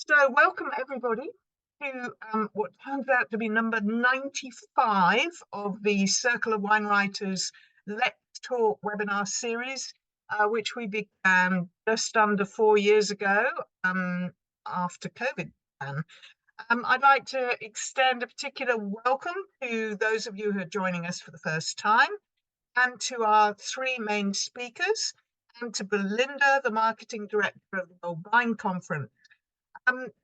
So welcome everybody to what turns out to be number 95 of the Circle of Wine Writers Let's Talk webinar series, which we began just under 4 years ago after COVID began. I'd like to extend a particular welcome to those of you who are joining us for the first time, and to our three main speakers, and to Belinda, the Marketing Director of the World Wine Conference.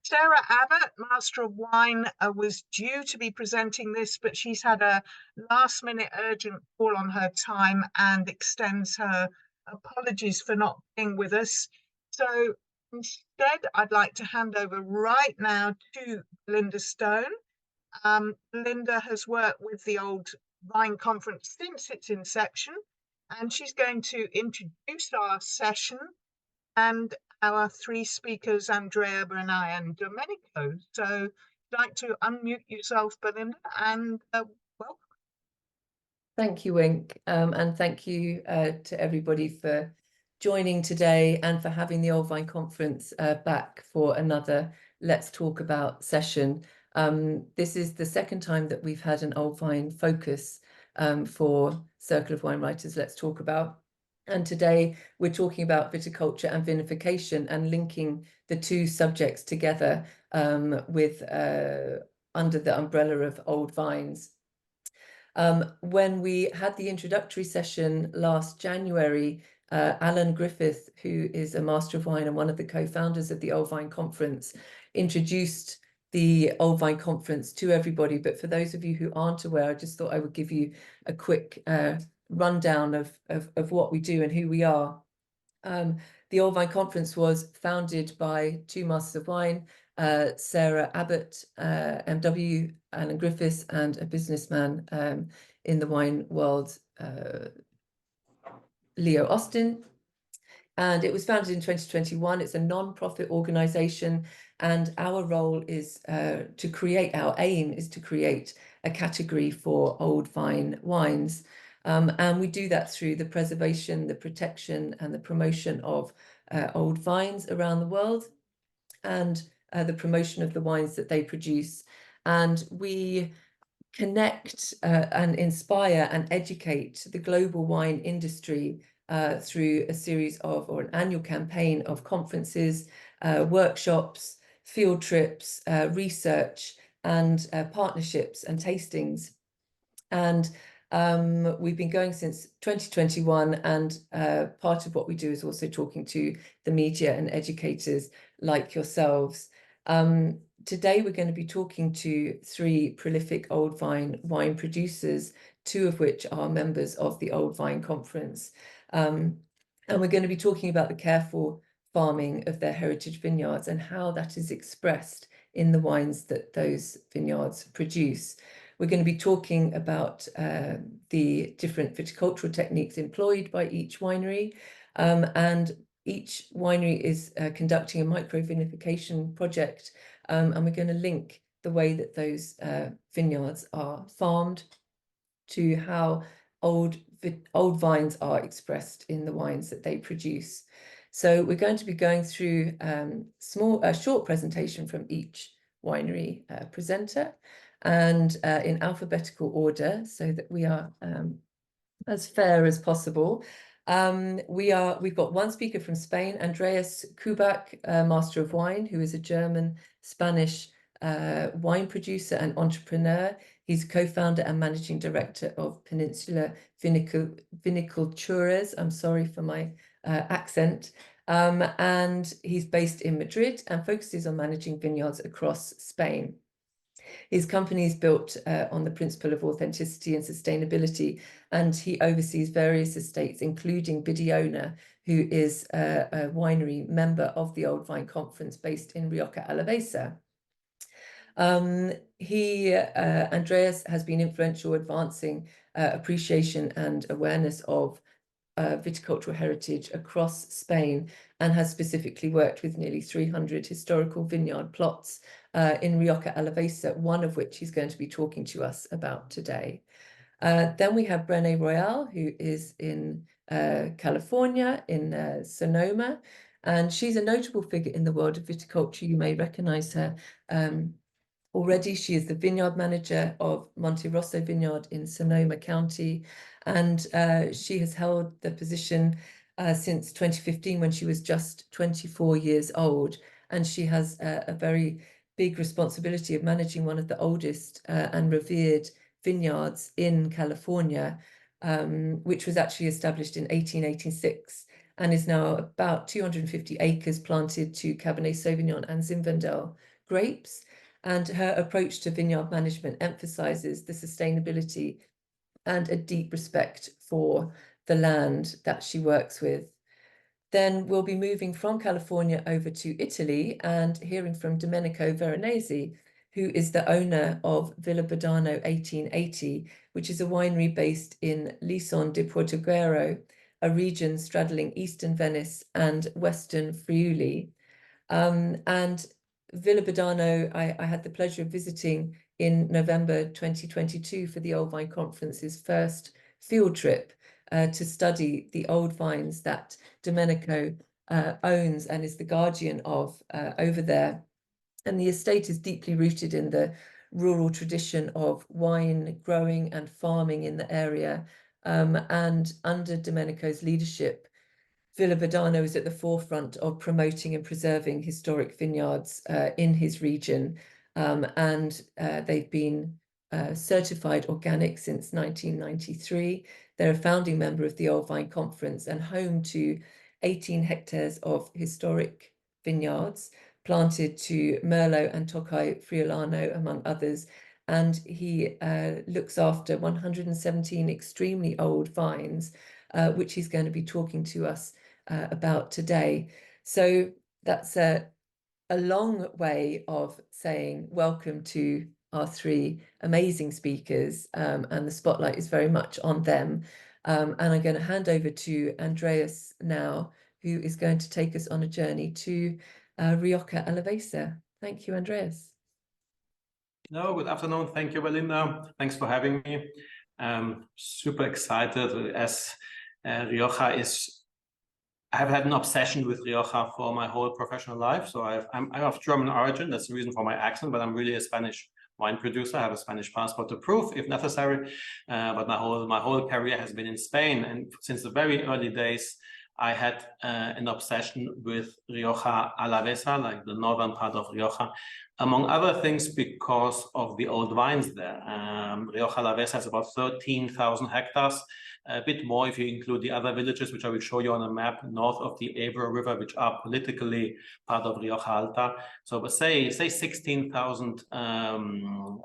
Sarah Abbott, Master of Wine, was due to be presenting this, but she's had a last-minute urgent call on her time and extends her apologies for not being with us. So instead, I'd like to hand over right now to Belinda Stone. Belinda has worked with the Old Wine Conference since its inception, and she's going to introduce our session and our three speakers, Andrea, Brenae, and Domenico. So I'd like to unmute yourself, Belinda, and welcome. Thank you, Wink, and thank you to everybody for joining today and for having the Old Vine Conference back for another Let's Talk About session. This is the second time that we've had an Old Vine focus for Circle of Wine Writers Let's Talk About. And today we're talking about viticulture and vinification and linking the two subjects together with under the umbrella of old vines. When we had the introductory session last January, Alan Griffith, who is a Master of Wine and one of the co-founders of the Old Vine Conference, introduced the Old Vine Conference to everybody. But for those of you who aren't aware, I just thought I would give you a quick rundown of what we do and who we are. The Old Vine Conference was founded by two Masters of Wine, Sarah Abbott, MW, Alan Griffiths, and a businessman in the wine world, Leo Austin. And it was founded in 2021. It's a non-profit organization, and our role is to create, our aim is to create a category for old vine wines. And we do that through the preservation, the protection, and the promotion of old vines around the world, and the promotion of the wines that they produce. And we connect and inspire and educate the global wine industry through a series of, or an annual campaign of conferences, workshops, field trips, research, and partnerships and tastings. And we've been going since 2021, and part of what we do is also talking to the media and educators like yourselves. Today we're going to be talking to three prolific old vine wine producers, two of which are members of the Old Vine Conference. And we're going to be talking about the careful farming of their heritage vineyards and how that is expressed in the wines that those vineyards produce. We're going to be talking about the different viticultural techniques employed by each winery, and each winery is conducting a micro-vinification project, and we're going to link the way that those vineyards are farmed to how old vines are expressed in the wines that they produce. So we're going to be going through a short presentation from each winery presenter, and in alphabetical order, so that we are as fair as possible. We've got one speaker from Spain, Andreas Kubach, Master of Wine, who is a German-Spanish wine producer and entrepreneur. He's co-founder and managing director of Peninsular Vinicultures. I'm sorry for my accent. And he's based in Madrid and focuses on managing vineyards across Spain. His company is built on the principle of authenticity and sustainability, and he oversees various estates, including Bidiona, who is a winery member of the Old Vine Conference based in Rioja Alavesa. Andreas has been influential advancing appreciation and awareness of viticultural heritage across Spain, and has specifically worked with nearly 300 historical vineyard plots in Rioja Alavesa, one of which he's going to be talking to us about today. Then we have Brenae Royale, who is in California, in Sonoma, And she's a notable figure in the world of viticulture. You may recognize her. Already, she is the vineyard manager of Monte Rosso Vineyard in Sonoma County, and she has held the position since 2015 when she was just 24 years old. And she has a very big responsibility of managing one of the oldest and revered vineyards in California, which was actually established in 1886 and is now about 250 acres planted to Cabernet Sauvignon and Zinfandel grapes. And her approach to vineyard management emphasizes the sustainability and a deep respect for the land that she works with. Then we'll be moving from California over to Italy and hearing from Domenico Veronese, who is the owner of Villa Badano 1880, which is a winery based in Lison di Portoguero, a region straddling eastern Venice and western Friuli. And Villa Badano, I had the pleasure of visiting in November 2022 for the Old Vine Conference's first field trip to study the old vines that Domenico owns and is the guardian of over there. And the estate is deeply rooted in the rural tradition of wine growing and farming in the area. And under Domenico's leadership, Villa Badano is at the forefront of promoting and preserving historic vineyards in his region. And they've been certified organic since 1993. They're a founding member of the Old Vine Conference and home to 18 hectares of historic vineyards planted to Merlot and Tokai Friulano, among others. And he looks after 117 extremely old vines, which he's going to be talking to us about today. So that's a long way of saying welcome to our three amazing speakers, and the spotlight is very much on them. And I'm going to hand over to Andreas now, who is going to take us on a journey to Rioja Alavesa. Thank you, Andreas. No, good afternoon. Thank you, Belinda. Thanks for having me. Super excited as Rioja is. I have had an obsession with Rioja for my whole professional life. So I'm of German origin. That's the reason for my accent, but I'm really a Spanish wine producer. I have a Spanish passport to prove if necessary. But my whole career has been in Spain. And since the very early days, I had an obsession with Rioja Alavesa, like the northern part of Rioja, among other things because of the old vines there. Rioja Alavesa has about 13,000 hectares, a bit more if you include the other villages, which I will show you on a map north of the Ebro River, which are politically part of Rioja Alta. So say 16,000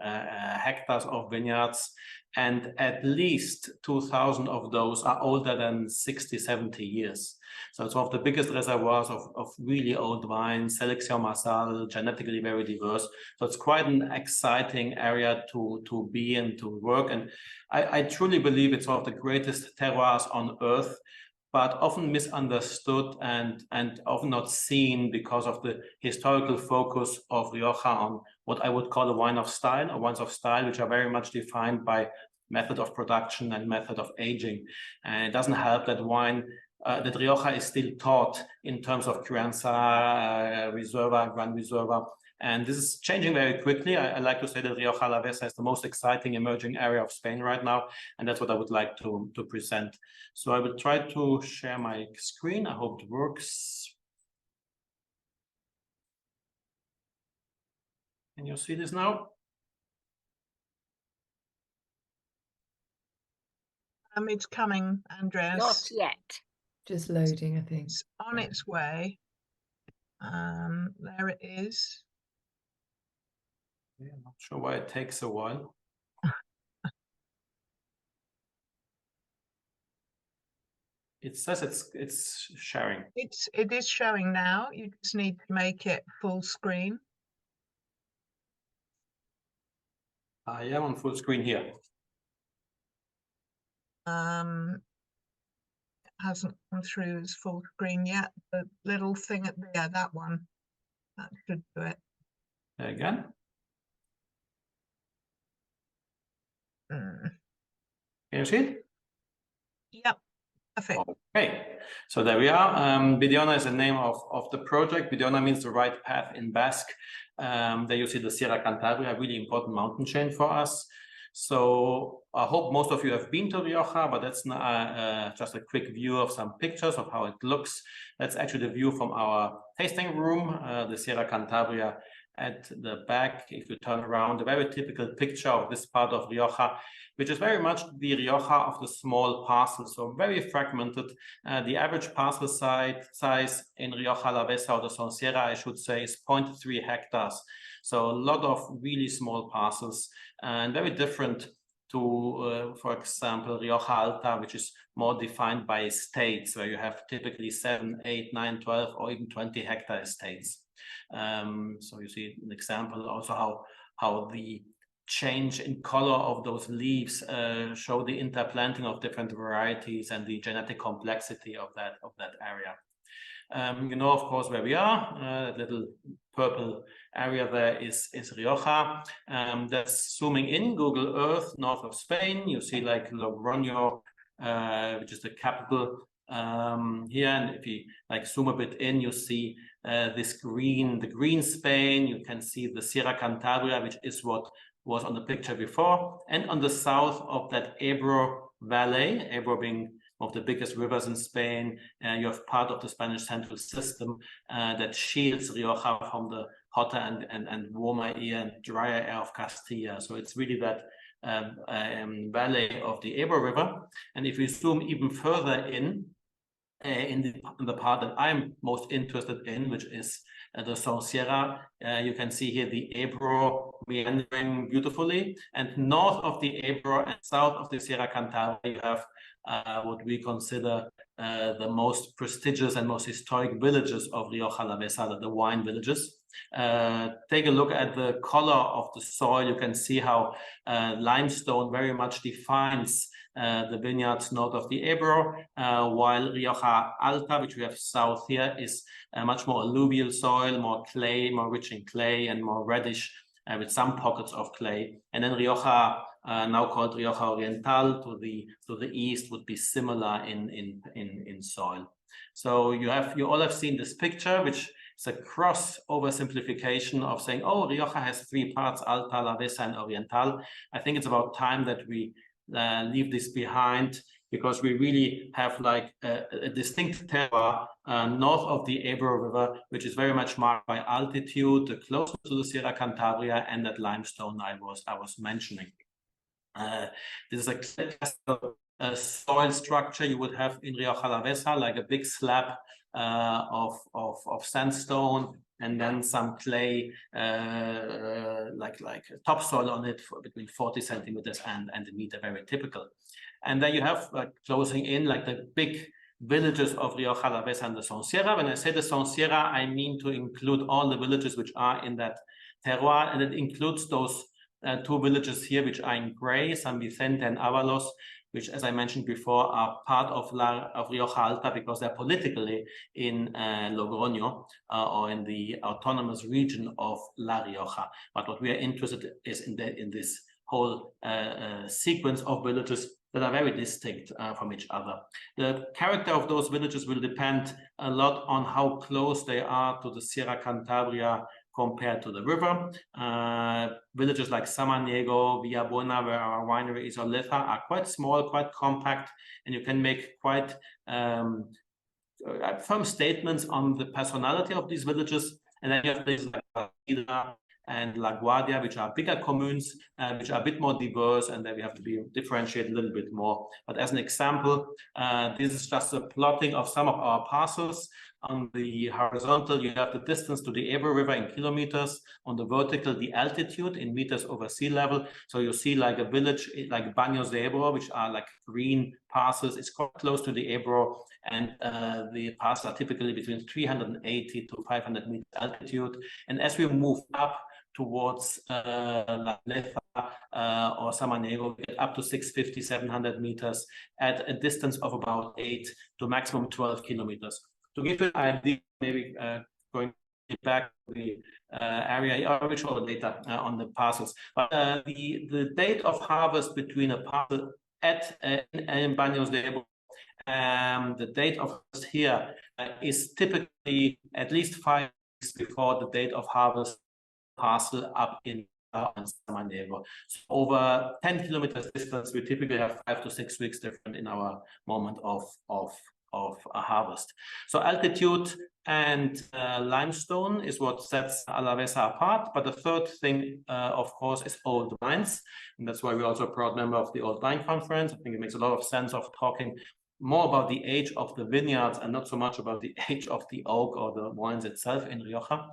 hectares of vineyards, and at least 2,000 of those are older than 60, 70 years. So it's one of the biggest reservoirs of really old wines, Selección Marsal, genetically very diverse. So it's quite an exciting area to be and to work. And I truly believe it's one of the greatest terroirs on earth, but often misunderstood and often not seen because of the historical focus of Rioja on what I would call a wine of style, or wines of style, which are very much defined by method of production and method of aging. And it doesn't help that that Rioja is still taught in terms of Crianza, Reserva, Gran Reserva. And this is changing very quickly. I like to say that Rioja Alavesa is the most exciting emerging area of Spain right now. And that's what I would like to present. So I will try to share my screen. I hope it works. Can you see this now? It's coming, Andreas. Not yet. Just loading, I think. It's on its way. There it is. Yeah, I'm not sure why it takes a while. It says it's sharing. It is showing now. You just need to make it full screen. I am on full screen here. It hasn't come through as full screen yet. The little thing at there, that one, that should do it. Again. Mm. Can you see it? Yep. Perfect. Okay, so there we are. Bidiona is the name of the project. Bidiona means the right path in Basque. There you see the Sierra Cantabria, a really important mountain chain for us. So I hope most of you have been to Rioja, but that's just a quick view of some pictures of how it looks. That's actually the view from our tasting room, the Sierra Cantabria at the back. If you turn around, a very typical picture of this part of Rioja, which is very much the Rioja of the small parcels, so very fragmented. The average parcel size in Rioja Alavesa, or the Son Sierra, I should say, is 0.3 hectares. So a lot of really small parcels, and very different to, for example, Rioja Alta, which is more defined by estates, where you have typically 7, 8, 9, 12, or even 20 hectare estates. So you see an example also how the change in color of those leaves show the interplanting of different varieties and the genetic complexity of that area. You know, of course, where we are. That little purple area there is Rioja. That's zooming in Google Earth, north of Spain. You see like Logroño, which is the capital here. And if you like zoom a bit in, you see this green, the green Spain. You can see the Sierra Cantabria, which is what was on the picture before. And on the south of that Ebro Valley, Ebro being one of the biggest rivers in Spain, you have part of the Spanish central system that shields Rioja from the hotter and warmer air and drier air of Castilla. So it's really that valley of the Ebro River. And if we zoom even further in the part that I'm most interested in, which is the Son Sierra, you can see here the Ebro meandering beautifully. And north of the Ebro and south of the Sierra Cantabria, you have what we consider the most prestigious and most historic villages of Rioja Alavesa, the wine villages. Take a look at the color of the soil. You can see how limestone very much defines the vineyards north of the Ebro, while Rioja Alta, which we have south here, is much more alluvial soil, more clay, more rich in clay, and more reddish with some pockets of clay. And then Rioja, now called Rioja Oriental, to the east, would be similar in soil. So you all have seen this picture, which is a cross oversimplification of saying, oh, Rioja has 3 parts, Alta, Alavesa, and Oriental. I think it's about time that we leave this behind, because we really have like a distinct terroir north of the Ebro River, which is very much marked by altitude, closer to the Sierra Cantabria, and that limestone I was mentioning. This is a classical soil structure you would have in Rioja Alavesa, like a big slab of sandstone, and then some clay, like topsoil on it for between 40 centimeters and a meter, very typical. And then you have closing in like the big villages of Rioja Alavesa and the Son Sierra. When I say the Son Sierra, I mean to include all the villages which are in that terroir, and it includes those 2 villages here, which are in gray, San Vicente and Avalos, which, as I mentioned before, are part of Rioja Alta because they're politically in Logroño or in the autonomous region of La Rioja. But what we are interested is in this whole sequence of villages that are very distinct from each other. The character of those villages will depend a lot on how close they are to the Sierra Cantabria compared to the river. Villages like Samaniego, Villabuena, where our winery is, or Leza, are quite small, quite compact, and you can make quite firm statements on the personality of these villages. And then you have places like Ila and La Guardia, which are bigger communes, which are a bit more diverse, and then we have to differentiate a little bit more. But as an example, this is just a plotting of some of our parcels. On the horizontal, you have the distance to the Ebro River in kilometers. On the vertical, the altitude in meters over sea level. So you see like a village like Baños de Ebro, which are like green parcels. It's quite close to the Ebro, and the parcels are typically between 380 to 500 meters altitude. And as we move up towards La Leza or Samaniego, we get up to 650, 700 meters at a distance of about 8 to maximum 12 kilometers. To give you an idea, maybe going back to the area, I will show the data on the parcels. But the date of harvest between a parcel in Baños de Ebro The date of harvest here is typically at least 5 weeks before the date of harvest parcel up in Samaniego. So over 10 kilometers distance, we typically have 5 to 6 weeks different in our moment of a harvest. So altitude and limestone is what sets Alavesa apart. But the third thing, of course, is old vines. And that's why we're also a proud member of the Old Vine Conference. I think it makes a lot of sense of talking more about the age of the vineyards and not so much about the age of the oak or the wines itself in Rioja.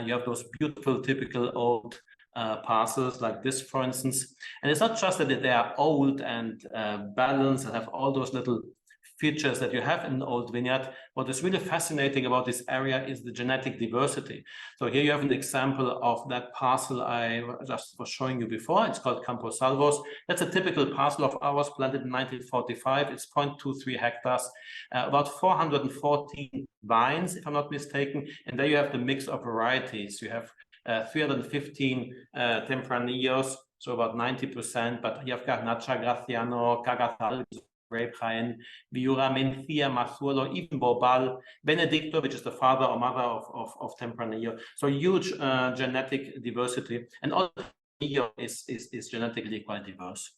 You have those beautiful, typical old parcels like this, for instance. And it's not just that they are old and balanced and have all those little features that you have in an old vineyard. What is really fascinating about this area is the genetic diversity. So here you have an example of that parcel I just was showing you before. It's called Campos Salvos. That's a typical parcel of ours, planted in 1945. It's 0.23 hectares, about 414 vines, if I'm not mistaken. And there you have the mix of varieties. You have 315 Tempranillos, so about 90%, but you have Garnacha, Graciano, Cagatal, Brenae, Viura, Mencia, Mazuelo, even Bobal, Benedicto, which is the father or mother of Tempranillo. So huge genetic diversity, and all Tempranillo is genetically quite diverse.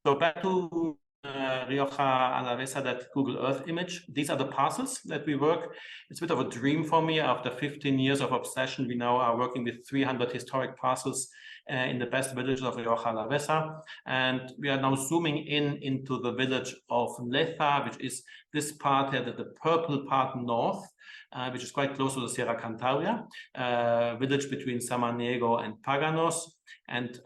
So back to Rioja Alavesa, that Google Earth image. These are the parcels that we work. It's a bit of a dream for me. After 15 years of obsession, we now are working with 300 historic parcels in the best villages of Rioja Alavesa. And we are now zooming into the village of Leza, which is this part here, the purple part north, which is quite close to the Sierra Cantabria, village between Samaniego and Paganos. And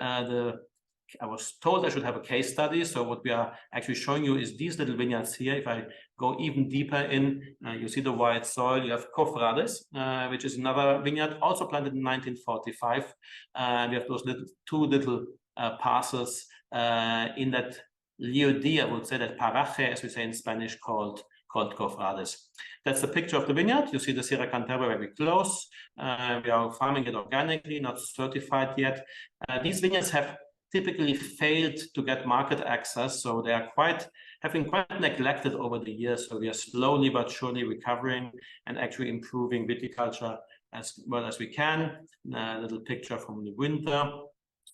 I was told I should have a case study. So what we are actually showing you is these little vineyards here. If I go even deeper in, you see the white soil. You have Cofrades, which is another vineyard also planted in 1945. We have those two little parcels in that lieu-dit, I would say, that paraje, as we say in Spanish, called Cofrades. That's the picture of the vineyard. You see the Sierra Cantabria very close. We are farming it organically, not certified yet. These vineyards have typically failed to get market access, so they are have been quite neglected over the years. So we are slowly but surely recovering and actually improving viticulture as well as we can. A little picture from the winter.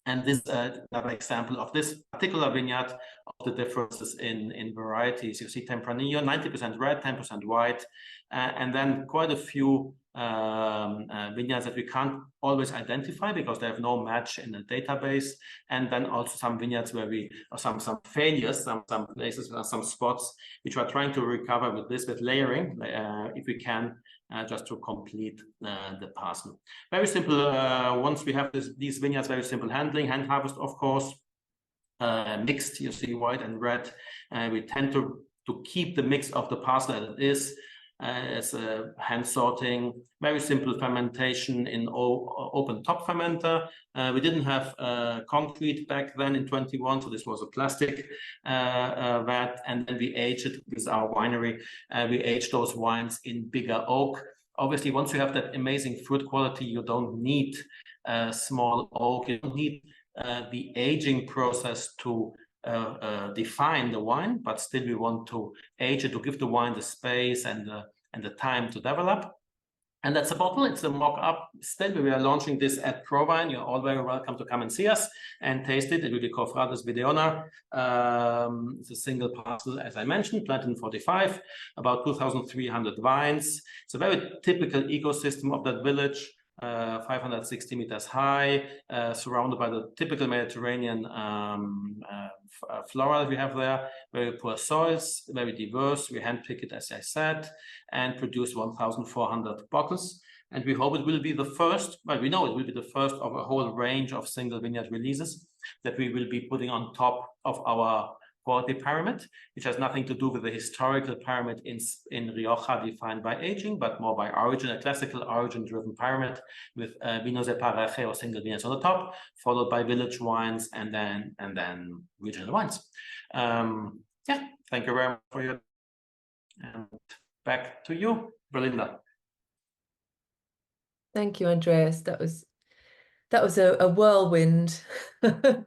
And this is another example of this particular vineyard, of the differences in varieties. You see Tempranillo, 90% red, 10% white, and then quite a few vineyards that we can't always identify because they have no match in the database. And then also some vineyards where some failures, some places, some spots, which we're trying to recover with layering, if we can, just to complete the parcel. Very simple. Once we have these vineyards, very simple handling, hand harvest, of course, mixed. You see white and red. We tend to keep the mix of the parcel as it is. As hand sorting, very simple fermentation in open top fermenter. We didn't have concrete back then in 21, so this was a plastic vat, and then we aged it with our winery. We aged those wines in bigger oak. Obviously, once you have that amazing fruit quality, you don't need small oak. You don't need the aging process to define the wine, but still we want to age it to give the wine the space and the time to develop. And that's a bottle. It's a mock-up. Still, we are launching this at ProWine. You're all very welcome to come and see us and taste it. It will be Cofrades Videona. It's a single parcel, as I mentioned, planted in 45, about 2,300 vines. It's a very typical ecosystem of that village. 560 meters high, surrounded by the typical Mediterranean flora we have there. Very poor soils, very diverse. We handpick it, as I said, and produce 1,400 bottles. And we hope it will be the first, well, we know it will be the first of a whole range of single vineyard releases that we will be putting on top of our quality pyramid, which has nothing to do with the historical pyramid in Rioja defined by aging, but more by origin, a classical origin-driven pyramid with vinos de paraje or single vineyards on the top, followed by village wines and then regional wines. Yeah, thank you very much for your. And back to you, Belinda. Thank you, Andreas. That was a whirlwind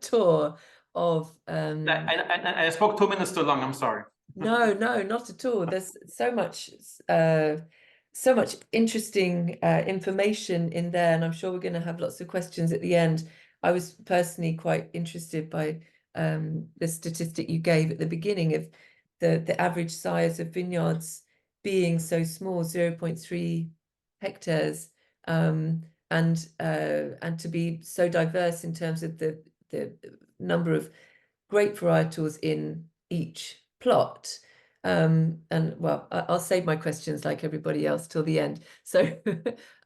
tour of. I spoke 2 minutes too long. I'm sorry. No, no, not at all. There's so much interesting information in there, and I'm sure we're going to have lots of questions at the end. I was personally quite interested by the statistic you gave at the beginning of the average size of vineyards being so small, 0.3 hectares, and to be so diverse in terms of the number of grape varietals in each plot. And well, I'll save my questions like everybody else till the end. So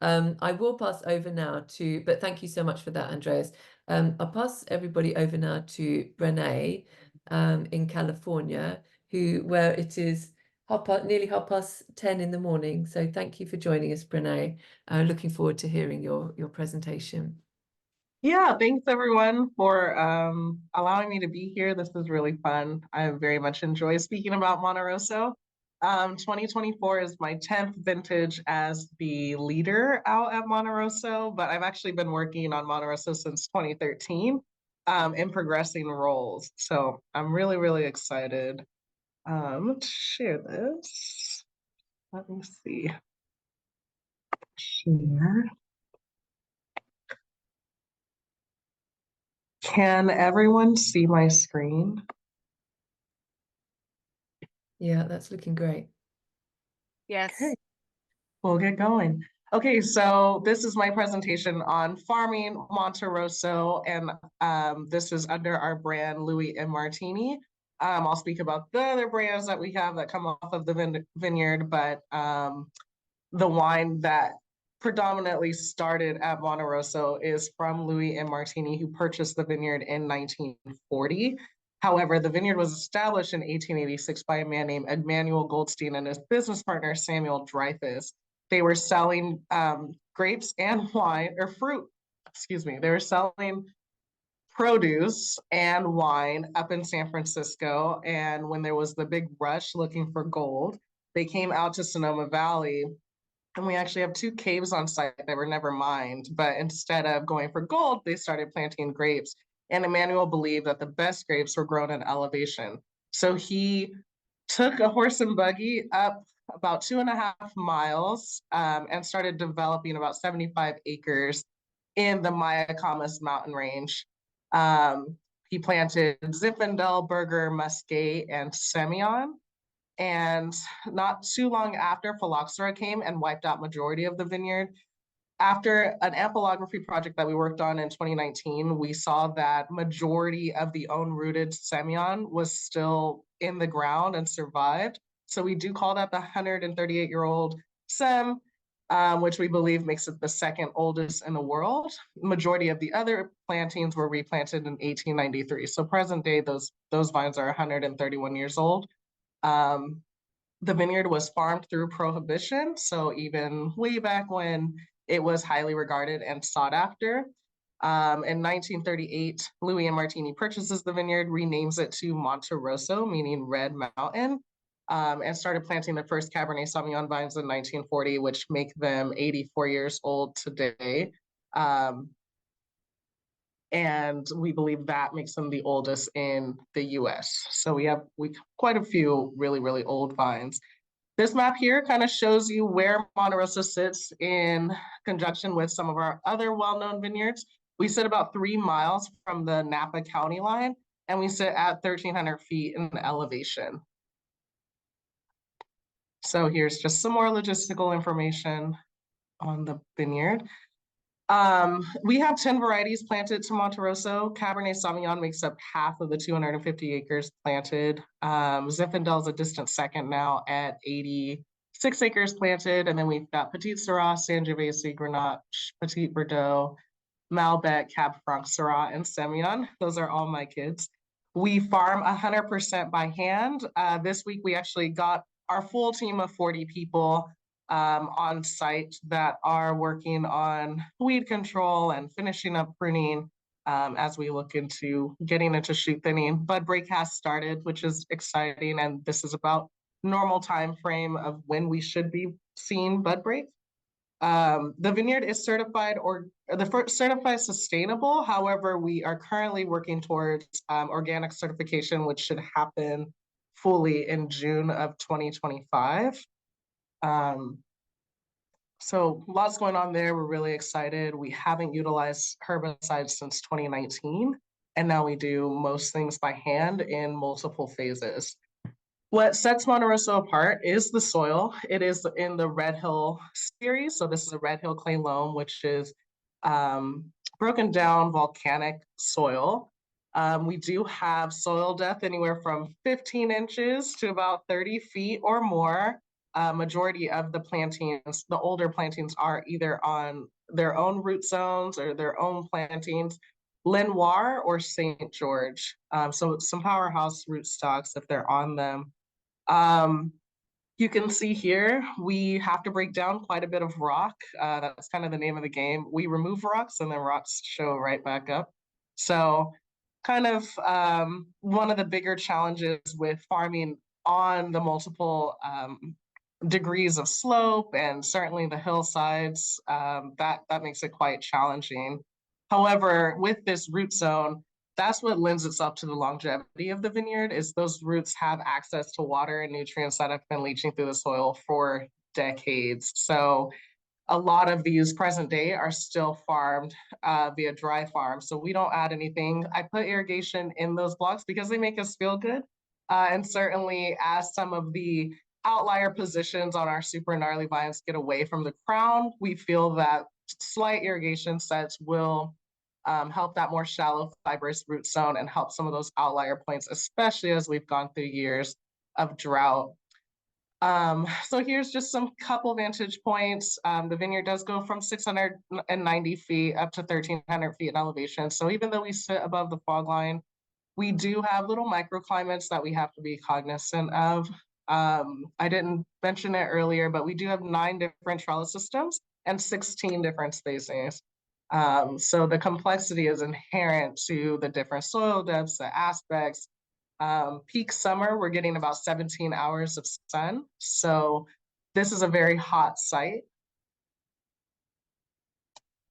I will pass over now to, but thank you so much for that, Andreas. I'll pass everybody over now to Brenae in California, where it is nearly 10:30 in the morning. So thank you for joining us, Brenae. Looking forward to hearing your presentation. Yeah, thanks everyone for allowing me to be here. This is really fun. I very much enjoy speaking about Monte Rosso. 2024 is my 10th vintage as the leader out at Monte Rosso, but I've actually been working on Monte Rosso since 2013 in progressing roles. So I'm really, really excited to share this. Let me see. Share. Can everyone see my screen? Yeah, that's looking great. Yes. Okay, we'll get going. Okay, so this is my presentation on farming Monte Rosso, and this is under our brand Louis and Martini. I'll speak about the other brands that we have that come off of the vineyard, but the wine that predominantly started at Monte Rosso is from Louis and Martini, who purchased the vineyard in 1940. However, the vineyard was established in 1886 by a man named Emmanuel Goldstein and his business partner, Samuel Dreyfus. They were selling grapes and wine, or fruit, excuse me. They were selling produce and wine up in San Francisco. And when there was the big rush looking for gold, they came out to Sonoma Valley. And we actually have 2 caves on site that were never mined, but instead of going for gold, they started planting grapes. And Emmanuel believed that the best grapes were grown in elevation. So he took a horse and buggy up about 2.5 miles and started developing about 75 acres in the Mayacamas mountain range. He planted Zinfandel, Burger, Muscat, and Semillon. And not too long after, phylloxera came and wiped out majority of the vineyard. After an ampelography project that we worked on in 2019, we saw that majority of the own-rooted Semillon was still in the ground and survived. So we do call that the 138-year-old Sem, which we believe makes it the second oldest in the world. Majority of the other plantings were replanted in 1893. So present day, those vines are 131 years old. The vineyard was farmed through Prohibition, so even way back when it was highly regarded and sought after. In 1938, Louis and Martini purchases the vineyard, renames it to Monte Rosso, meaning Red Mountain, and started planting the first Cabernet Sauvignon vines in 1940, which make them 84 years old today. And we believe that makes them the oldest in the US. So we have quite a few really, really old vines. This map here kind of shows you where Monte Rosso sits in conjunction with some of our other well-known vineyards. We sit about 3 miles from the Napa County line, and we sit at 1,300 feet in elevation. So here's just some more logistical information on the vineyard. We have 10 varieties planted to Monte Rosso. Cabernet Sauvignon makes up half of the 250 acres planted. Zinfandel is a distant second now at 86 acres planted. And then we've got Petit Syrah, Sangiovese, Grenache, Petit Verdot, Malbec, Cab Franc, Syrah, and Semillon. Those are all my kids. We farm 100% by hand. This week, we actually got our full team of 40 people on site that are working on weed control and finishing up pruning as we look into getting into shoot thinning. Bud break has started, which is exciting, and this is about normal time frame of when we should be seeing bud break. The vineyard is certified certified sustainable. However, we are currently working towards organic certification, which should happen fully in June of 2025. So lots going on there. We're really excited. We haven't utilized herbicides since 2019, and now we do most things by hand in multiple phases. What sets Monte Rosso apart is the soil. It is in the Red Hill series. So this is a Red Hill clay loam, which is broken down volcanic soil. We do have soil depth anywhere from 15 inches to about 30 feet or more. Majority of the plantings, the older plantings, are either on their own root zones or their own plantings, Lenoir or St. George. So some powerhouse rootstocks if they're on them. You can see here, we have to break down quite a bit of rock. That's kind of the name of the game. We remove rocks and then rocks show right back up. So kind of one of the bigger challenges with farming on the multiple degrees of slope and certainly the hillsides, that makes it quite challenging. However, with this root zone, that's what lends itself to the longevity of the vineyard, is those roots have access to water and nutrients that have been leaching through the soil for decades. So a lot of these present day are still farmed via dry farm. So we don't add anything. I put irrigation in those blocks because they make us feel good. And certainly as some of the outlier positions on our super gnarly vines get away from the crown, we feel that slight irrigation sets will help that more shallow fibrous root zone and help some of those outlier points, especially as we've gone through years of drought. So here's just some couple vantage points. The vineyard does go from 690 feet up to 1,300 feet in elevation. So even though we sit above the fog line, we do have little microclimates that we have to be cognizant of. I didn't mention it earlier, but we do have 9 different trellis systems and 16 different spacings. So the complexity is inherent to the different soil depths, the aspects. Peak summer, we're getting about 17 hours of sun. So this is a very hot site.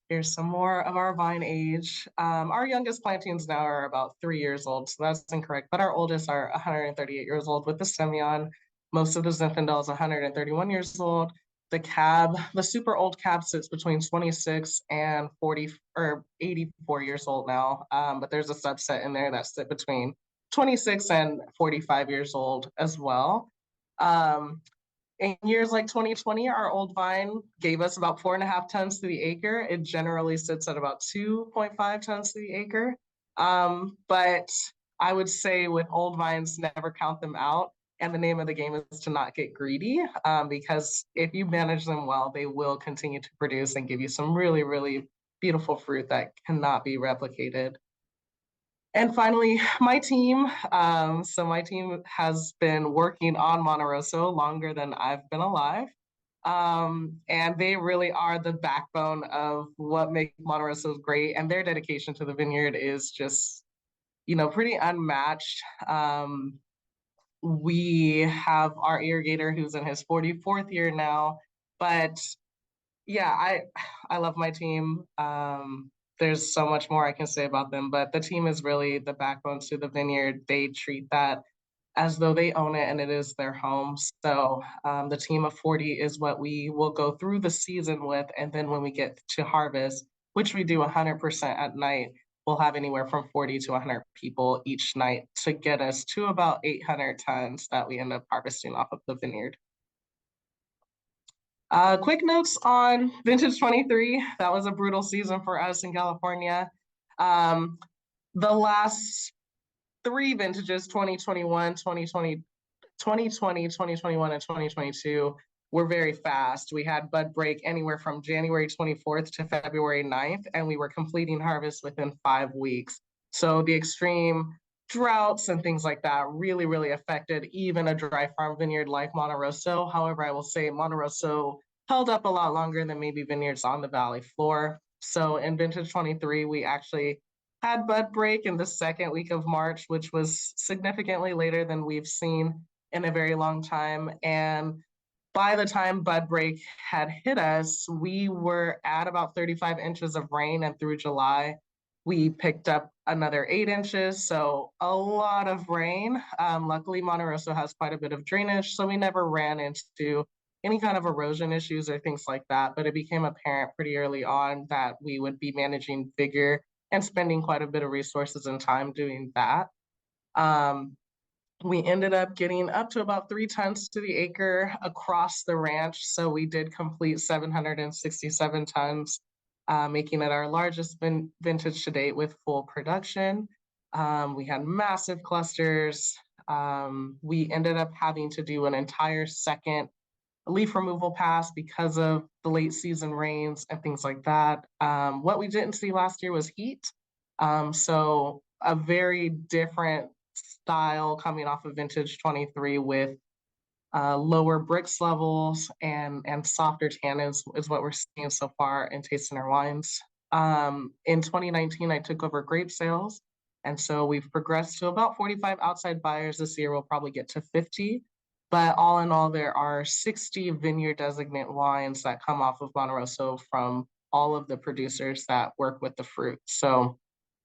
Here's some more of our vine age. Our youngest plantings now are about 3 years old, so that's incorrect, but our oldest are 138 years old with the Semillon. Most of the Zinfandel is 131 years old. The cab, the super old cab, sits between 26 and 40 or 84 years old now, but there's a subset in there that sit between 26 and 45 years old as well. In years like 2020, our old vine gave us about 4.5 tons to the acre. It generally sits at about 2.5 tons to the acre. But I would say with old vines, never count them out. And the name of the game is to not get greedy, because if you manage them well, they will continue to produce and give you some really, really beautiful fruit that cannot be replicated. And finally, my team. So my team has been working on Monte Rosso longer than I've been alive. And they really are the backbone of what makes Monte Rosso great. And their dedication to the vineyard is just, pretty unmatched. We have our irrigator who's in his 44th year now, but yeah, I love my team. There's so much more I can say about them, but the team is really the backbone to the vineyard. They treat that as though they own it and it is their home. So the team of 40 is what we will go through the season with. And then when we get to harvest, which we do 100% at night, we'll have anywhere from 40 to 100 people each night to get us to about 800 tons that we end up harvesting off of the vineyard. Quick notes on vintage 23. That was a brutal season for us in California. The last 3 vintages, 2021, 2020, 2021, and 2022, were very fast. We had bud break anywhere from January 24th to February 9th, and we were completing harvest within 5 weeks. So the extreme droughts and things like that really, really affected even a dry farm vineyard like Monte Rosso. However, I will say Monte Rosso held up a lot longer than maybe vineyards on the valley floor. So in vintage 23, we actually had bud break in the 2nd week of March, which was significantly later than we've seen in a very long time. And by the time bud break had hit us, we were at about 35 inches of rain, and through July, We picked up another 8 inches, so a lot of rain. Luckily, Monte Rosso has quite a bit of drainage, so we never ran into any kind of erosion issues or things like that. But it became apparent pretty early on that we would be managing vigor and spending quite a bit of resources and time doing that. We ended up getting up to about 3 tons to the acre across the ranch. So we did complete 767 tons, making it our largest vintage to date with full production. We had massive clusters. We ended up having to do an entire second leaf removal pass because of the late season rains and things like that. What we didn't see last year was heat. So a very different style coming off of vintage 23 with lower Brix levels and softer tannins is what we're seeing so far in tasting our wines. In 2019, I took over grape sales. And so we've progressed to about 45 outside buyers this year. We'll probably get to 50. But all in all, there are 60 vineyard designate wines that come off of Monte Rosso from all of the producers that work with the fruit. So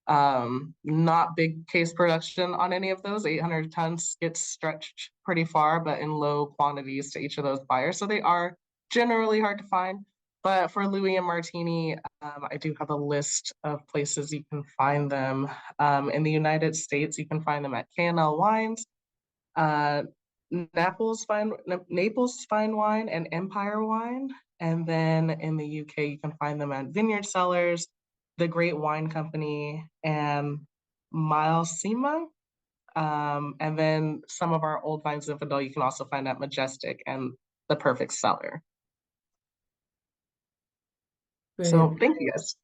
not big case production on any of those. 800 tons gets stretched pretty far, but in low quantities to each of those buyers. So they are generally hard to find. But for Louis and Martini, I do have a list of places you can find them. In the United States, you can find them at K&L Wines, Naples Fine Wine, and Empire Wine. And then in the UK, you can find them at Vineyard Cellars, The Great Wine Company, and Milesima. And then some of our old vines in Zinfandel you can also find at Majestic and The Perfect Cellar. Brilliant. So thank you guys.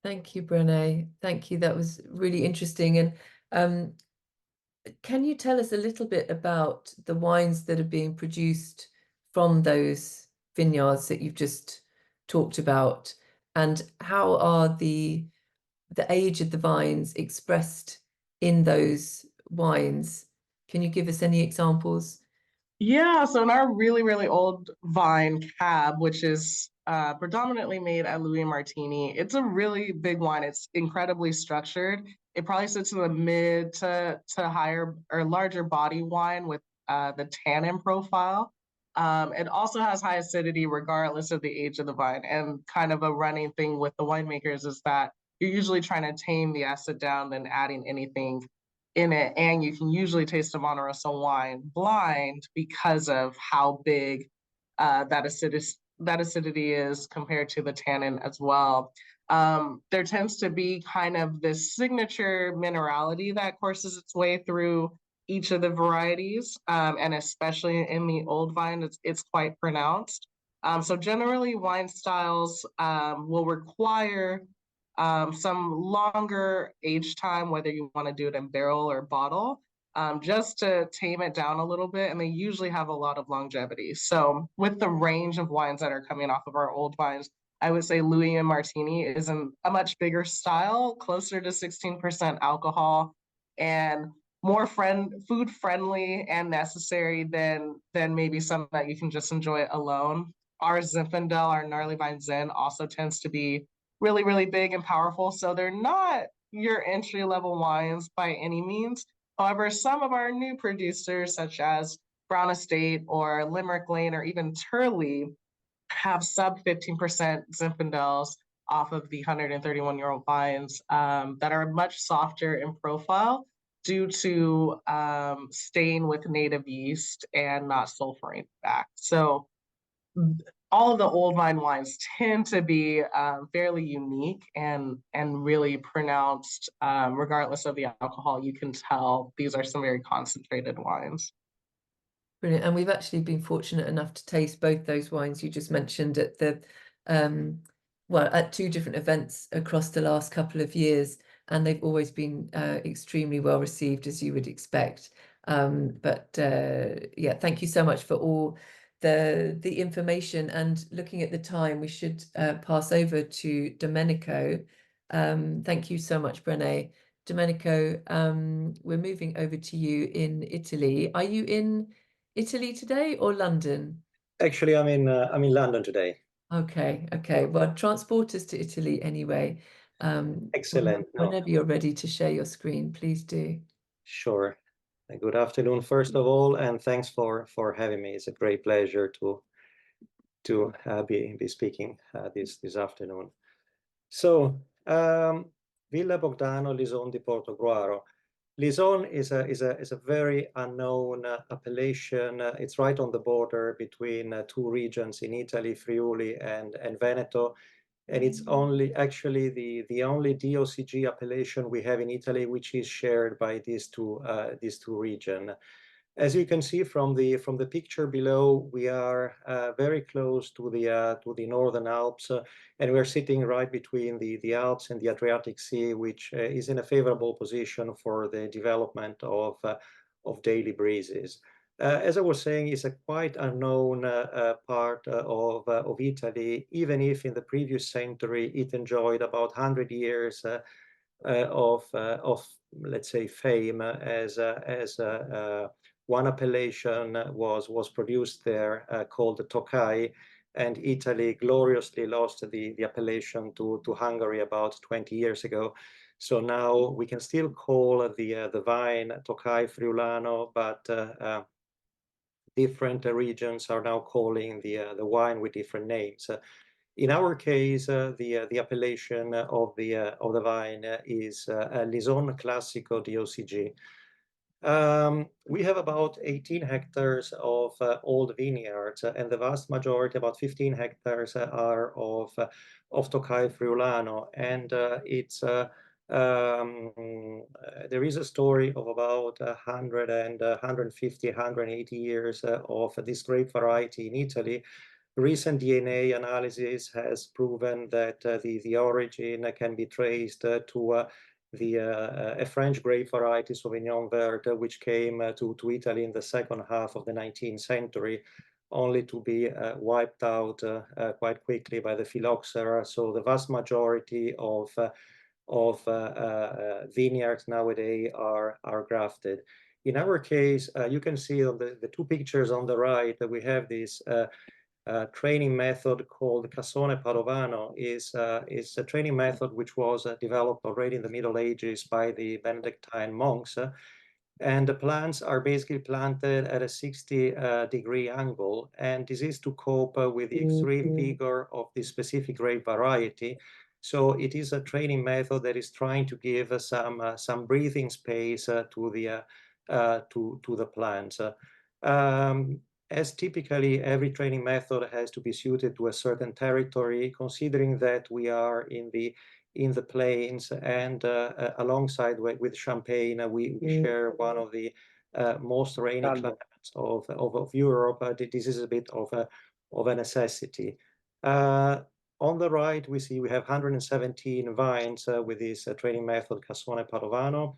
Thank you, Brenae. Thank you. That was really interesting. And can you tell us a little bit about the wines that are being produced from those vineyards that you've just talked about, and how are the age of the vines expressed in those wines? Can you give us any examples? Yeah, so in our really, really old vine Cab, which is predominantly made at Louis Martini, it's a really big wine. It's incredibly structured. It probably sits in the mid to higher or larger body wine with the tannin profile. It also has high acidity regardless of the age of the vine. And kind of a running thing with the winemakers is that you're usually trying to tame the acid down than adding anything in it. And you can usually taste a Monte Rosso wine blind because of how big that acidity is compared to the tannin as well. There tends to be kind of this signature minerality that courses its way through each of the varieties, and especially in the old vine, it's quite pronounced. So generally, wine styles will require some longer age time, whether you want to do it in barrel or bottle, just to tame it down a little bit. And they usually have a lot of longevity. So with the range of wines that are coming off of our old vines, I would say Louis and Martini is a much bigger style, closer to 16% alcohol, and more food friendly and necessary than maybe some that you can just enjoy alone. Our Zinfandel, our Gnarly Vine Zen, also tends to be really, really big and powerful. So they're not your entry level wines by any means. However, some of our new producers, such as Brown Estate or Limerick Lane or even Turley, have sub 15% Zinfandels off of the 131-year-old vines that are much softer in profile due to staying with native yeast and not sulfuring back. So all of the old vine wines tend to be fairly unique and really pronounced, regardless of the alcohol. You can tell these are some very concentrated wines. Brilliant. And we've actually been fortunate enough to taste both those wines you just mentioned at the at 2 different events across the last couple of years, and they've always been extremely well received, as you would expect. Yeah, thank you so much for all the information. And looking at the time, we should pass over to Domenico. Thank you so much, Brenae. Domenico, we're moving over to you in Italy. Are you in Italy today or London? Actually, I'm in London today. Okay. Well, transport us to Italy anyway. Excellent. No. Whenever you're ready to share your screen, please do. Sure. Good afternoon, first of all, and thanks for having me. It's a great pleasure to be speaking this afternoon. So, Villa Bogdano, Lison di Portogruaro. Lison is a very unknown appellation. It's right on the border between two regions in Italy, Friuli and Veneto. And it's actually the only DOCG appellation we have in Italy, which is shared by these two regions. As you can see from the picture below, we are very close to the Northern Alps, and we're sitting right between the Alps and the Adriatic Sea, which is in a favorable position for the development of daily breezes. As I was saying, it's a quite unknown part of Italy, even if in the previous century it enjoyed about 100 years of let's say fame as one appellation was produced there called the Tokai, and Italy gloriously lost the appellation to Hungary about 20 years ago. So now we can still call the vine Tokai Friulano, but different regions are now calling the wine with different names. In our case, the appellation of the vine is Lison Classico DOCG. We have about 18 hectares of old vineyards, and the vast majority, about 15 hectares, are of Tokai Friulano, and there is a story of about 150, 180 years of this grape variety in Italy. Recent DNA analysis has proven that the origin can be traced to a French grape variety, Sauvignon Vert, which came to Italy in the second half of the 19th century, only to be wiped out quite quickly by the phylloxera. So the vast majority of vineyards nowadays are grafted. In our case, you can see on the two pictures on the right that we have this training method called Cassone Padovano. Is a training method which was developed already in the Middle Ages by the Benedictine monks. And the plants are basically planted at a 60-degree angle. And this is to cope with the extreme vigor of this specific grape variety. So it is a training method that is trying to give some breathing space to the plants. As typically every training method has to be suited to a certain territory, considering that we are in the plains and alongside with Champagne, we share one of the most rainy climates of Europe. This is a bit of a necessity. On the right, we see we have 117 vines with this training method, Cassone Padovano.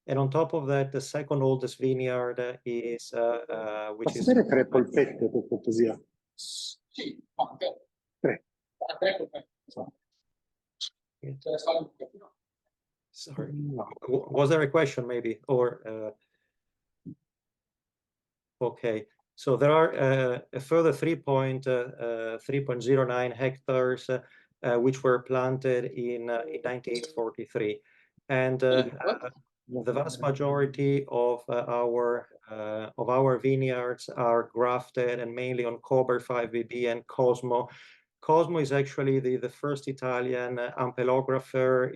And on top of that, the second oldest vineyard is, which is... tre polpette, per cortesia? Sì, tre. Sorry. Was there a question maybe? Or, okay. So there are a further 3.09 hectares which were planted in 1943. And the vast majority of our vineyards are grafted and mainly on Cober 5VB and Cosmo. Cosmo is actually the first Italian ampelographer.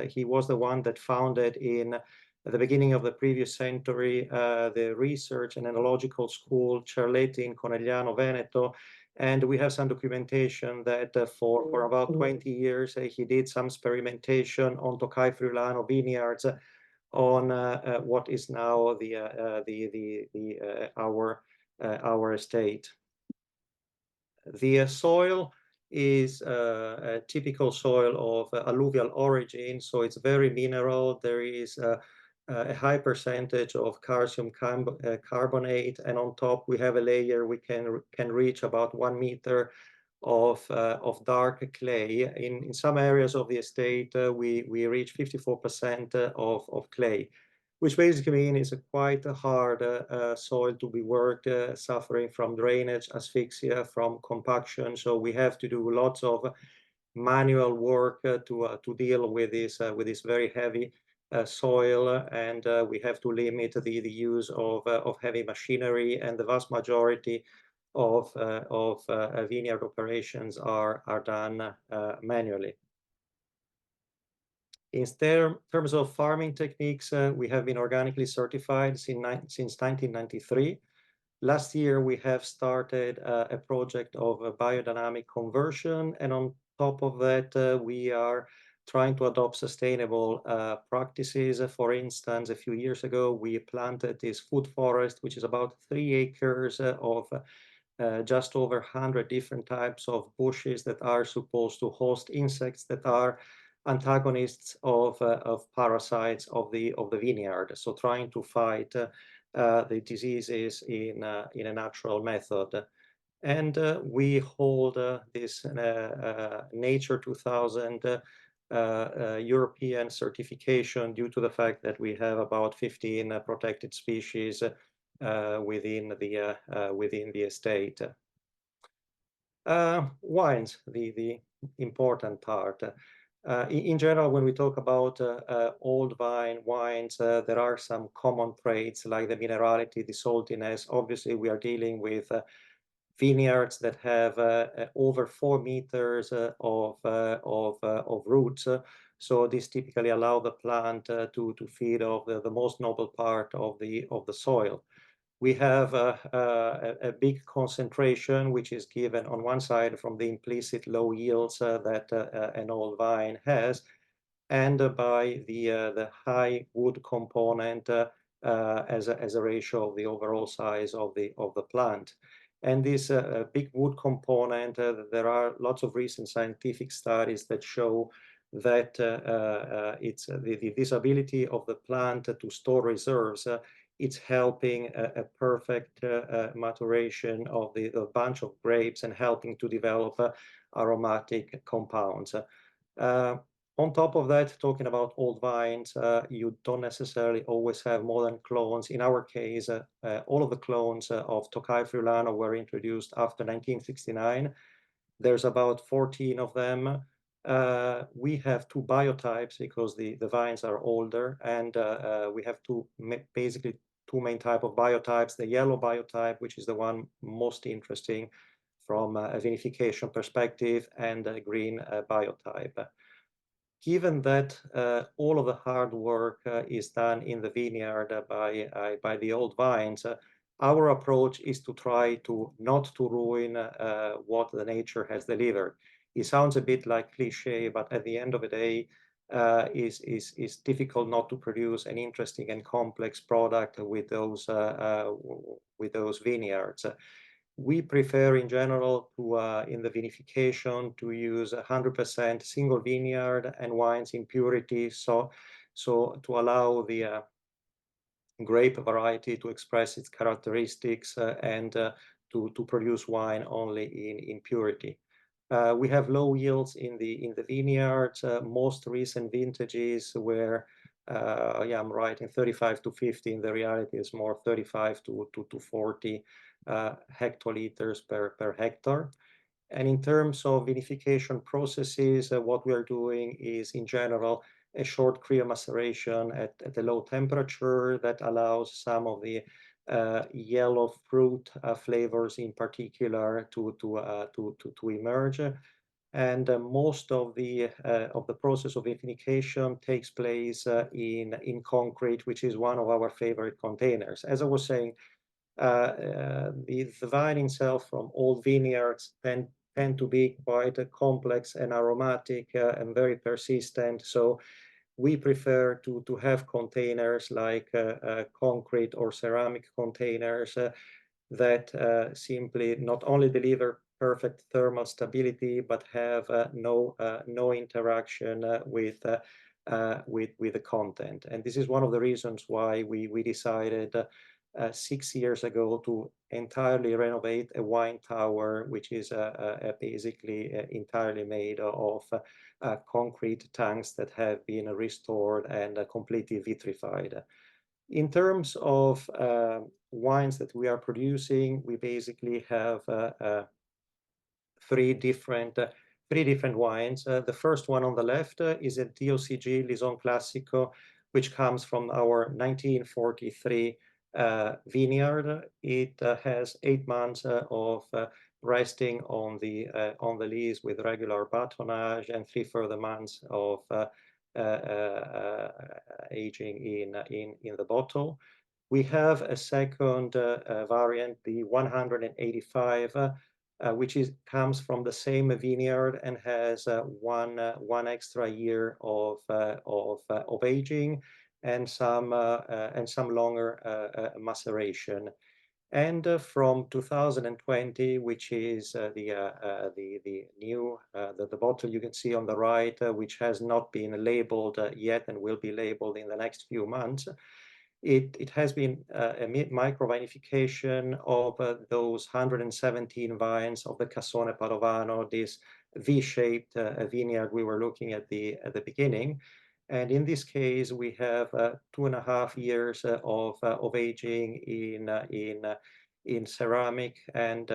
He was the one that founded at the beginning of the previous century the research and enological school Cerletti in Conegliano, Veneto. And we have some documentation that for about 20 years he did some experimentation on Tokai Friulano vineyards on what is now our estate. The soil is a typical soil of alluvial origin, so it's very mineral. There is a high percentage of calcium carbonate, and on top we have a layer we can reach about 1 meter of dark clay. In some areas of the estate, we reach 54% of clay, which basically means it's quite a hard soil to be worked, suffering from drainage, asphyxia, from compaction. So we have to do lots of manual work to deal with this very heavy soil, and we have to limit the use of heavy machinery, and the vast majority of vineyard operations are done manually. In terms of farming techniques, we have been organically certified since 1993. Last year, we have started a project of a biodynamic conversion, and on top of that, we are trying to adopt sustainable practices. For instance, a few years ago, we planted this food forest, which is about 3 acres of just over 100 different types of bushes that are supposed to host insects that are antagonists of parasites of the vineyard. So trying to fight the diseases in a natural method. And we hold this Nature 2000 European certification due to the fact that we have about 15 protected species within the estate. Wines, the important part. In general, when we talk about old wines, there are some common traits like the minerality, the saltiness. Obviously, we are dealing with vineyards that have over 4 meters of roots. So this typically allow the plant to feed off the most noble part of the soil. We have a big concentration, which is given on one side from the implicit low yields that an old vine has, and by the high wood component as a ratio of the overall size of the plant. And this big wood component, there are lots of recent scientific studies that show that it's this ability of the plant to store reserves. It's helping a perfect maturation of the bunch of grapes and helping to develop aromatic compounds. On top of that, talking about old vines, you don't necessarily always have modern clones. In our case, all of the clones of Tokai Friulano were introduced after 1969. There's about 14 of them. We have 2 biotypes because the vines are older, and we have basically 2 main type of biotypes: the yellow biotype, which is the one most interesting from a vinification perspective, and a green biotype. Given that all of the hard work is done in the vineyard by the old vines, our approach is to try to not to ruin what the nature has delivered. It sounds a bit like cliche, but at the end of the day, is difficult not to produce an interesting and complex product with those vineyards. We prefer in general to in the vinification to use 100% single vineyard and wines in purity, so to allow the grape variety to express its characteristics and to produce wine only in purity. We have low yields in the vineyards. Most recent vintages were I'm writing 35 to 50. In the reality is more 35 to 40 hectoliters per hectare. And in terms of vinification processes, what we are doing is in general a short cryomaceration at a low temperature that allows some of the yellow fruit flavors in particular to emerge. And most of the process of vinification takes place in concrete, which is one of our favorite containers. As I was saying, the vine itself from old vineyards tend to be quite complex and aromatic and very persistent. So we prefer to have containers like concrete or ceramic containers that simply not only deliver perfect thermal stability, but have no interaction with the content. And this is one of the reasons why we decided 6 years ago to entirely renovate a wine tower, which is basically entirely made of concrete tanks that have been restored and completely vitrified. In terms of wines that we are producing, we basically have 3 different three different wines. The first one on the left is a DOCG Lison Classico, which comes from our 1943 vineyard. It has 8 months of resting on the lees with regular batonnage, and 3 further months of aging in the bottle. We have a second variant, the 185, which comes from the same vineyard and has one extra year of aging and some longer maceration. And from 2020, which is the new the bottle you can see on the right, which has not been labeled yet and will be labeled in the next few months. It has been a micro vinification of those 117 vines of the Cassone Padovano, this V-shaped vineyard we were looking at the beginning. And in this case, we have 2.5 years of aging in ceramic, and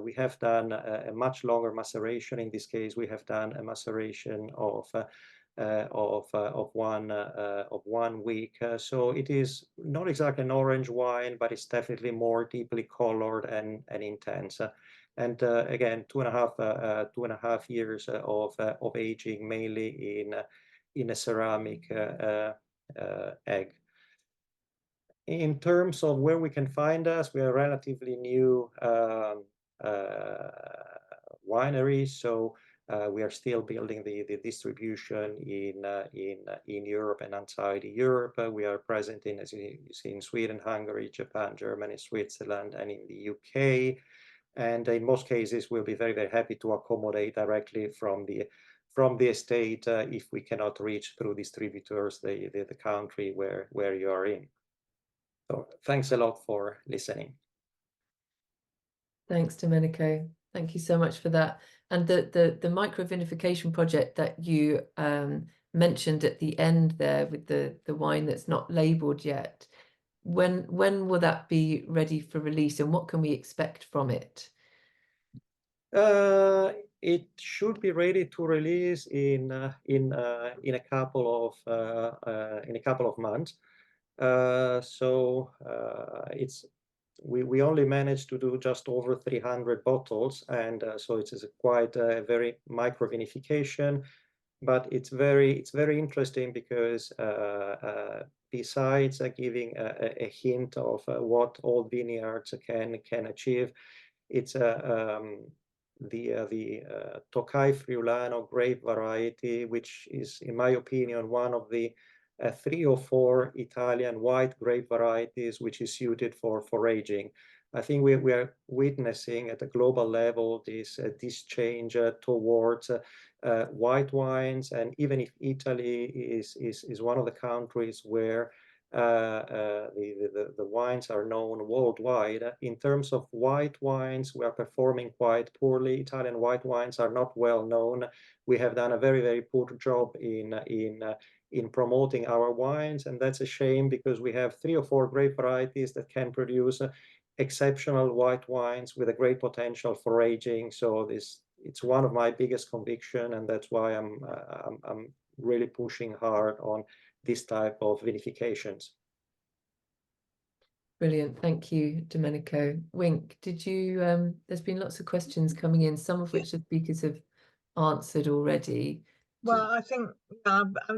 we have done a much longer maceration. In this case, we have done a maceration of 1 week. So it is not exactly an orange wine, but it's definitely more deeply colored and intense. And again, 2.5 years of aging, mainly in a ceramic egg. In terms of where we can find us, we are a relatively new winery, so we are still building the distribution in Europe and outside Europe. We are present in, as you see, in Sweden, Hungary, Japan, Germany, Switzerland, and in the UK. And in most cases, we'll be very, very happy to accommodate directly from the estate if we cannot reach through distributors the country where you are in. So thanks a lot for listening. Thanks, Domenico. Thank you so much for that. And the micro vinification project that you mentioned at the end there with the wine that's not labeled yet, when will that be ready for release, and what can we expect from it? It should be ready to release in a couple of months. So we only managed to do just over 300 bottles, and so it is quite a very micro vinification. But it's very interesting because besides giving a hint of what old vineyards can achieve, it's the Tokai Friulano grape variety, which is, in my opinion, one of the 3 or 4 Italian white grape varieties which is suited for aging. I think we are witnessing at a global level this change towards white wines, and even if Italy is one of the countries where the wines are known worldwide, in terms of white wines, we are performing quite poorly. Italian white wines are not well known. We have done a very, very poor job in promoting our wines, and that's a shame because we have 3 or 4 grape varieties that can produce exceptional white wines with a great potential for aging. So it's one of my biggest conviction, and that's why I'm really pushing hard on this type of vinifications. Brilliant, thank you, Domenico. Wink, did you? There's been lots of questions coming in, some of which the speakers have answered already. Well, I think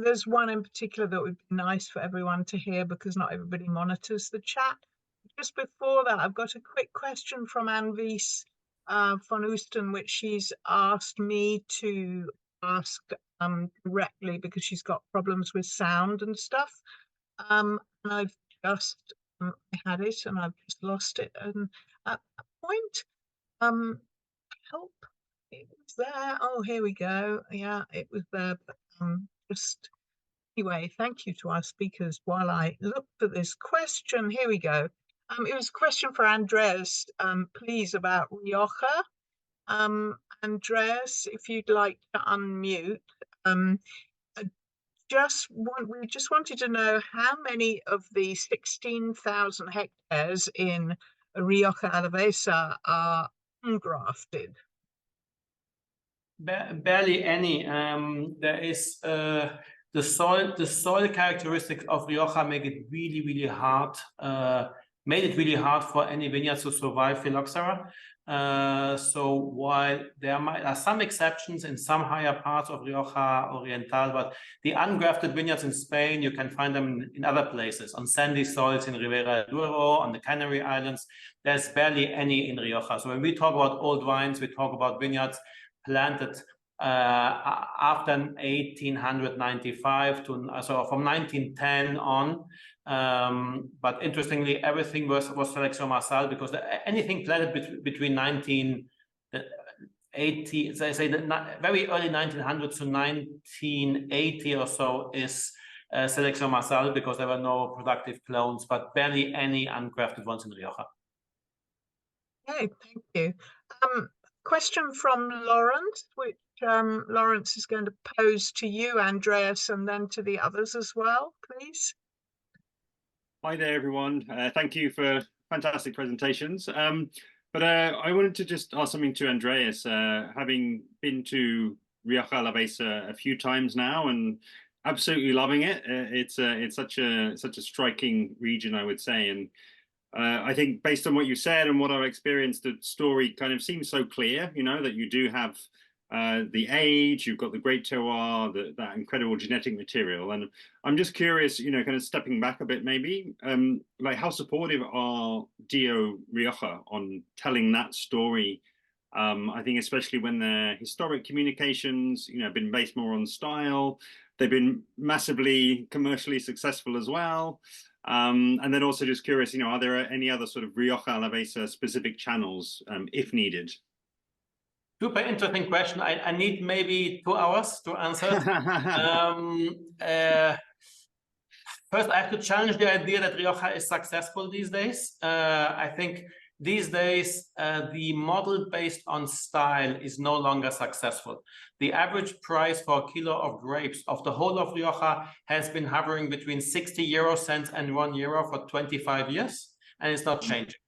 there's one in particular that would be nice for everyone to hear because not everybody monitors the chat. Just before that, I've got a quick question from Anvies von Oosten, which she's asked me to ask directly because she's got problems with sound and stuff. And I've just I had it and I've just lost it. And at that point, help. It was there. Oh, here we go. Yeah, it was there. But just anyway, thank you to our speakers while I look for this question. Here we go. It was a question for Andreas, please, about Rioja. Andreas, if you'd like to unmute. We just wanted to know how many of the 16,000 hectares in Rioja Alavesa are ungrafted. Barely any. There is the soil characteristics of Rioja make it really hard. Made it really hard for any vineyards to survive phylloxera. So while there are some exceptions in some higher parts of Rioja Oriental, but the ungrafted vineyards in Spain, you can find them in other places, on sandy soils in Ribera del Duero, on the Canary Islands. There's barely any in Rioja. So when we talk about old wines, we talk about vineyards planted after 1895 to so from 1910 on. But interestingly, everything was Selección Marsal, because anything planted between 1980, so I say the very early 1900s to 1980 or so is Selección Marsal, because there were no productive clones, but barely any ungrafted ones in Rioja. Okay, thank you. Question from Lawrence, which Lawrence is going to pose to you, Andreas, and then to the others as well, please. Hi there, everyone. Thank you for fantastic presentations. But I wanted to just ask something to Andreas, having been to Rioja Alavesa a few times now and absolutely loving it. It's such a striking region, I would say. And I think based on what you said and what I've experienced, the story kind of seems so clear, you know, that you do have the age, you've got the great terroir, that incredible genetic material. And I'm just curious, you know, kind of stepping back a bit maybe, like how supportive are Dio Rioja on telling that story? I think especially when their historic communications, you know, have been based more on style. They've been massively commercially successful as well. And then also just curious, you know, are there any other sort of Rioja Alavesa specific channels if needed? Super interesting question. I need maybe 2 hours to answer. First, I have to challenge the idea that Rioja is successful these days. I think these days, the model based on style is no longer successful. The average price for a kilo of grapes of the whole of Rioja has been hovering between 60 euro cents and €1 for 25 years, and it's not changing.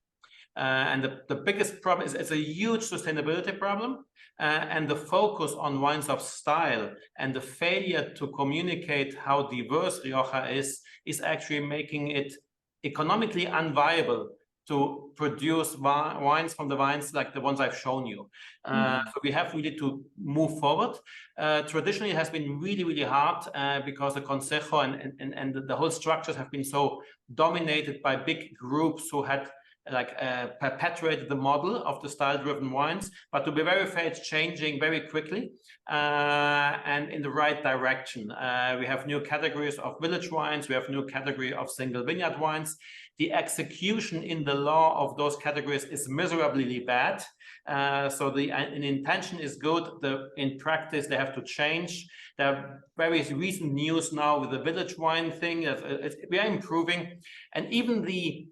And the biggest problem is it's a huge sustainability problem, and the focus on wines of style and the failure to communicate how diverse Rioja is actually making it economically unviable to produce wines from the vines like the ones I've shown you. So we have really to move forward. Traditionally, it has been really hard because the Consejo and the whole structures have been so dominated by big groups who had perpetuated the model of the style-driven wines. But to be very fair, it's changing very quickly and in the right direction. We have new categories of village wines. We have new category of single vineyard wines. The execution in the law of those categories is miserably bad. So the intention is good. In practice, they have to change. There are very recent news now with the village wine thing. We are improving, and even the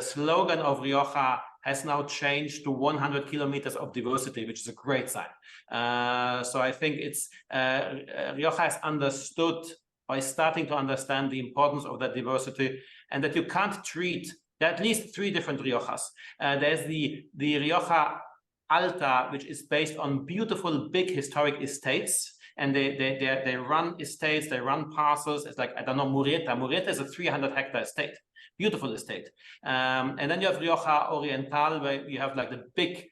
slogan of Rioja has now changed to 100 kilometers of diversity, which is a great sign. So I think it's Rioja has understood, by starting to understand the importance of that diversity, and that you can't treat, there are at least 3 different Riojas. There's the Rioja Alta, which is based on beautiful big historic estates, and they run estates, they run parcels. It's like, I don't know, Murrieta is a 300-hectare estate, beautiful estate. And then you have Rioja Oriental, where you have like the big,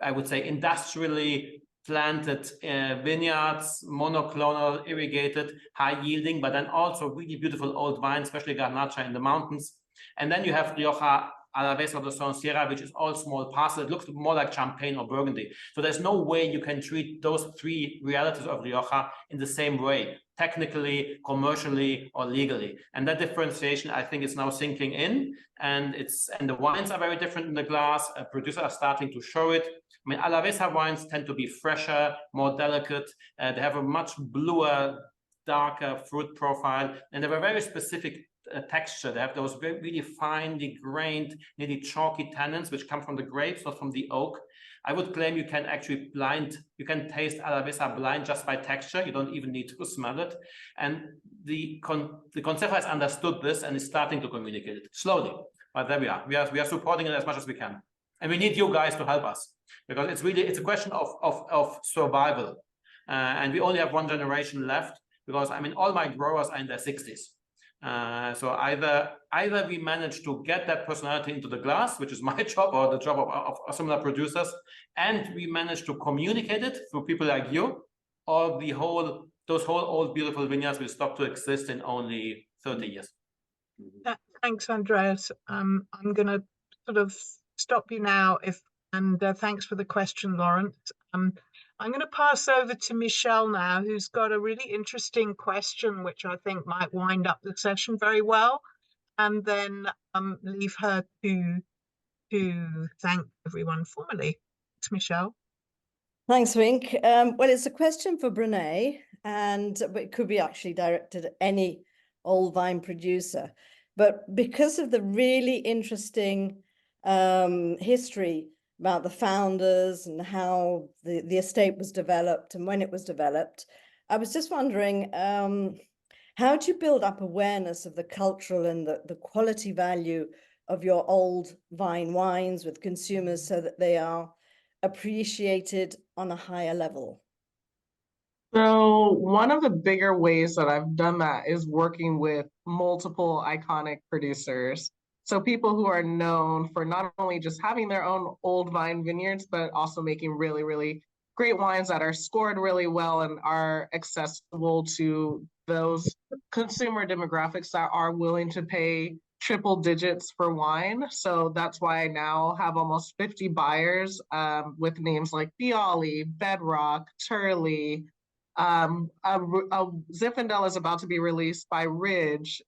I would say, industrially planted vineyards, monoclonal, irrigated, high yielding, but then also really beautiful old wines, especially Garnacha in the mountains. And then you have Rioja Alavesa de Son Sierra, which is all small parcels. It looks more like Champagne or Burgundy. So there's no way you can treat those 3 realities of Rioja in the same way, technically, commercially, or legally. And that differentiation, I think, is now sinking in. And the wines are very different in the glass. Producers are starting to show it. I mean, Alavesa wines tend to be fresher, more delicate. They have a much bluer, darker fruit profile, and they have a very specific texture. They have those really finely grained, nearly chalky tannins, which come from the grapes, not from the oak. I would claim you can actually you can taste Alavesa blind just by texture. You don't even need to smell it. And the Consejo has understood this and is starting to communicate it slowly. But there we are. We are supporting it as much as we can. And we need you guys to help us, because it's a question of survival. And we only have one generation left, because I mean, all my growers are in their 60s. So either we manage to get that personality into the glass, which is my job or the job of similar producers, and we manage to communicate it through people like you, or those whole old beautiful vineyards will stop to exist in only 30 years. Thanks, Andreas. I'm going to sort of stop you now, and thanks for the question, Lawrence. I'm going to pass over to Michelle now, who's got a really interesting question, which I think might wind up the session very well, and then leave her to thank everyone formally. It's Michelle. Thanks, Wink. Well, it's a question for Brenae, and it could be actually directed at any old vine producer. But because of the really interesting history about the founders and how the estate was developed and when it was developed, I was just wondering, how do you build up awareness of the cultural and the quality value of your old vine wines with consumers so that they are appreciated on a higher level? So one of the bigger ways that I've done that is working with multiple iconic producers. So people who are known for not only just having their own old vine vineyards, but also making really, really great wines that are scored really well and are accessible to those consumer demographics that are willing to pay triple digits for wine. So that's why I now have almost 50 buyers with names like Bialy, Bedrock, Turley. Zinfandel is about to be released by Ridge.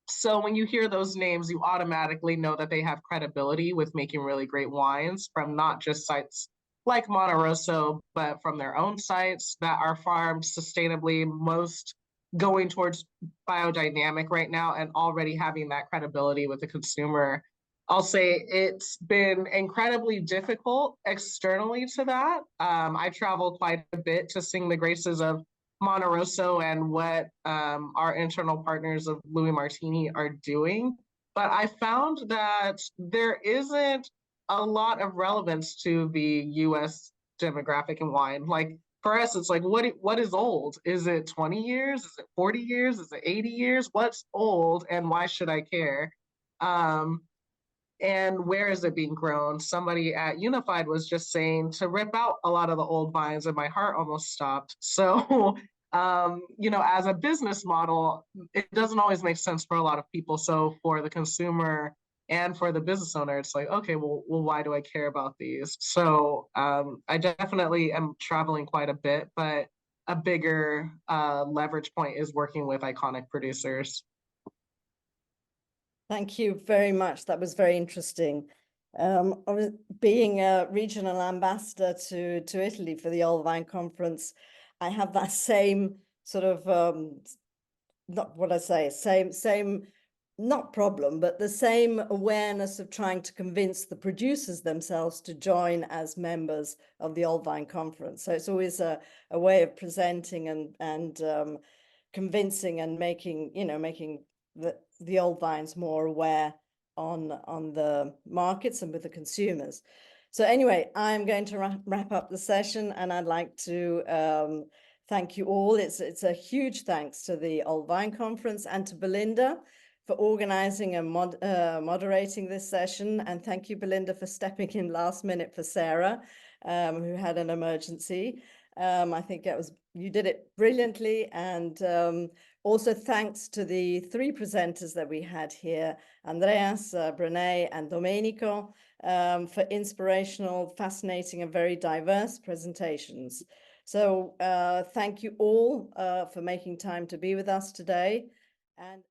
So when you hear those names, you automatically know that they have credibility with making really great wines from not just sites like Monte Rosso, but from their own sites that are farmed sustainably, most going towards biodynamic right now, and already having that credibility with the consumer. I'll say it's been incredibly difficult externally to that. I travel quite a bit to sing the graces of Monte Rosso and what our internal partners of Louis Martini are doing. But I found that there isn't a lot of relevance to the US demographic in wine. Like for us, it's like, what is old? Is it 20 years? Is it 40 years? Is it 80 years? What's old and why should I care? And where is it being grown? Somebody at Unified was just saying to rip out a lot of the old vines, and my heart almost stopped. So, you know, as a business model, it doesn't always make sense for a lot of people. So for the consumer and for the business owner, it's like, okay, well, why do I care about these? So I definitely am traveling quite a bit, but a bigger leverage point is working with iconic producers. Thank you very much. That was very interesting. Being a regional ambassador to Italy for the Old Vine Conference, I have that same sort of, not what I say, same, not problem, but the same awareness of trying to convince the producers themselves to join as members of the Old Vine Conference. So it's always a way of presenting and convincing and making, you know, making the old vines more aware on the markets and with the consumers. So anyway, I'm going to wrap up the session, and I'd like to thank you all. It's a huge thanks to the Old Vine Conference and to Belinda for organizing and moderating this session. And thank you, Belinda, for stepping in last minute for Sarah, who had an emergency. I think you did it brilliantly. And also thanks to the three presenters that we had here, Andreas, Brenae, and Domenico, for inspirational, fascinating, and very diverse presentations. So thank you all for making time to be with us today. And